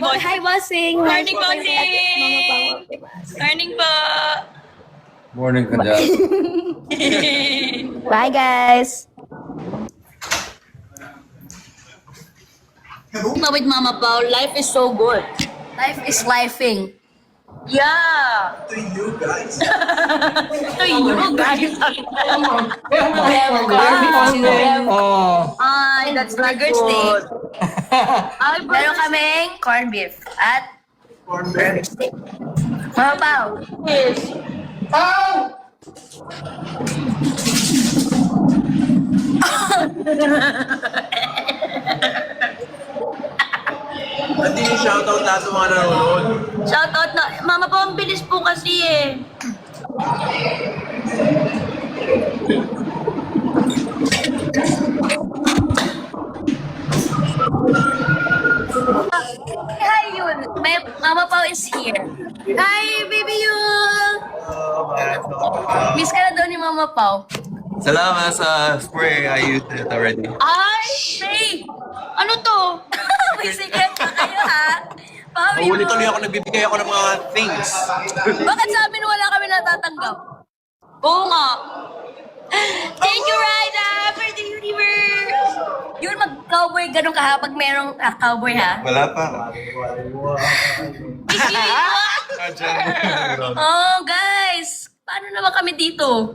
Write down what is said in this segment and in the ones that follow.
boss. Hi, bossing. Morning, Mama bossing. Morning po. Morning ka dyan. Bye, guys. With Mama Pao, life is so good. Life is lifing. Yeah. To you guys. To you guys. Ay, that's not Burgers Day. good. Ay, Meron kaming corned beef at burgers steak. Mama Pao. Yes. Hindi yung shoutout lahat ng mga nanonood. Shoutout na. Mama Pao, ang bilis po kasi eh. Hi, Yul. Mama Pao is here. Hi, baby Yul. Miss ka na daw ni Mama Pao. Salamat sa spray. I used it already. Ay, May! Ano to? May secret pa kayo, ha? Pao Yul. Tuloy ako, nagbibigay ako ng mga things. Bakit sa amin wala kami natatanggap? Oo nga. Thank you, Ryda, for the universe. Yun, mag-cowboy ganun ka ha? Pag merong cowboy ha? Wala pa. Oh, guys! Paano naman kami dito?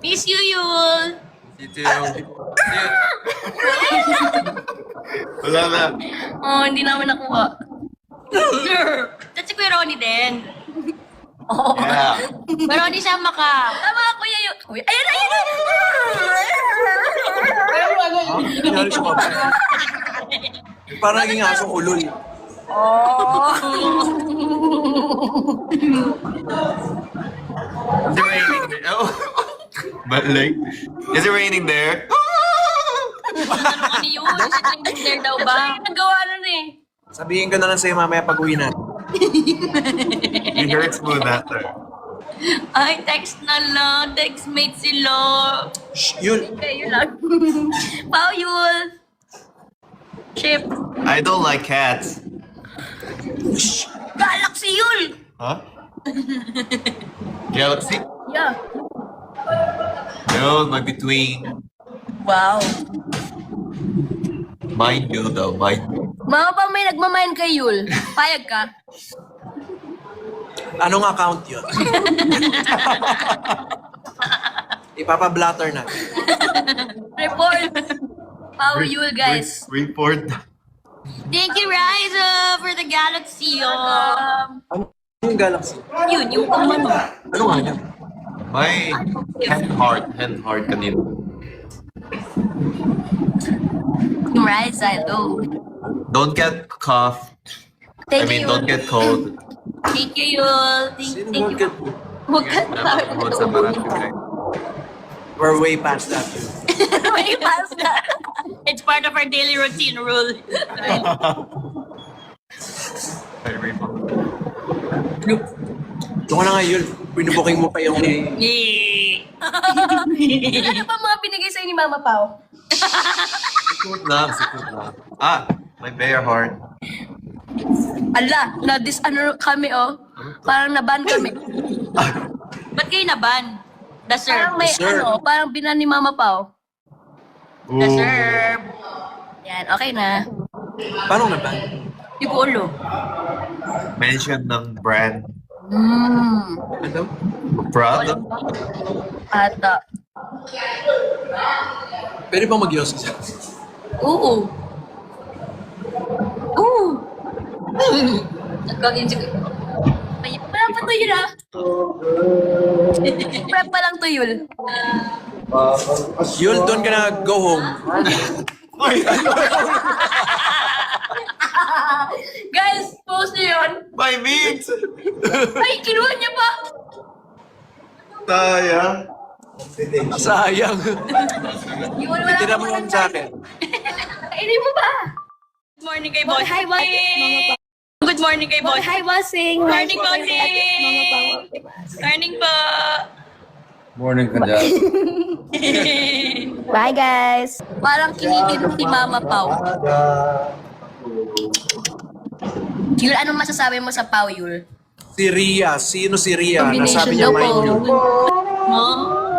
Miss you, Yul. Dito yung... Wala na. Oh, hindi namin nakuha. That's si Kuya Ronnie din. Oh. Yeah. Pero Ronnie, sama ka. Tama, kuya yun. Kuya, ayun, ayun, ayun! Nangyari siya pa. Parang naging asong ulol. Oh. Is it raining there? Oh. But like, is it raining there? Ano yun? Sitting there daw ba? Nagawa nun eh. Sabihin ko na lang sa'yo mamaya pag uwi natin. It hurts mo na. Ay, text na lang. Text mate sila. Shh, Yul. Kayo lang. Pao, Yul. Chip. I don't like cats. Galaxy, Yul. Huh? Galaxy? Yeah. No, mag-between. Wow. Mind you though, mind you. Mga pa may nagmamayan kay Yul. Payag ka? Anong account yun? Ipapa-blatter na. Report. Pao, Yul, guys. Report. Thank you, Riza, for the galaxy. Ano yung Galaxy? Yun, yung kumano. Ano nga yan? May hand heart kanina. Right side, oh. Don't get cough. I Thank mean, you. don't get cold. Thank you, Yul. Sino Thank won't you. get... Huwag ka Huwag sa marami guys. We're way past that. May pass na. It's part of our daily routine rule. Ito ka na nga yun. Pinubuking mo pa yung... Yay! Ano pa mga binigay sa'yo ni Mama Pao? Sikot lang. Ah, my bear heart. Ala, ano kami, oh. Parang naban kami. Ba't kayo naban? The serve. Parang may Deserve. parang binan ni Mama Pao. The serve. Yan, okay na. Paano na ba? Yung ulo. Mention ng brand. Mmm. Prada? Ata. Pwede bang mag-yos isa? Oo. Oo. Nagkagin si... Wala pa tuyul, ah. Prep pa lang tuyul. Yul, doon ka na go home. Guys, post niyo yun. My meat! Ay, kinuha niya pa. Sayang. Sayang. Yun, wala Tira pa mo lang lang sa akin. Kainin mo ba? Good morning kay boss. Hi, bossing. Good morning kay boss. Hi, bossing. Morning, bossing. Morning po. Morning ka dyan. Bye, guys. Parang kinikin si Mama Pao. Yul, anong masasabi mo sa Pau, Yul? Si Ria. Sino si Ria? Combination Nasabi niya daw po. mind you. No?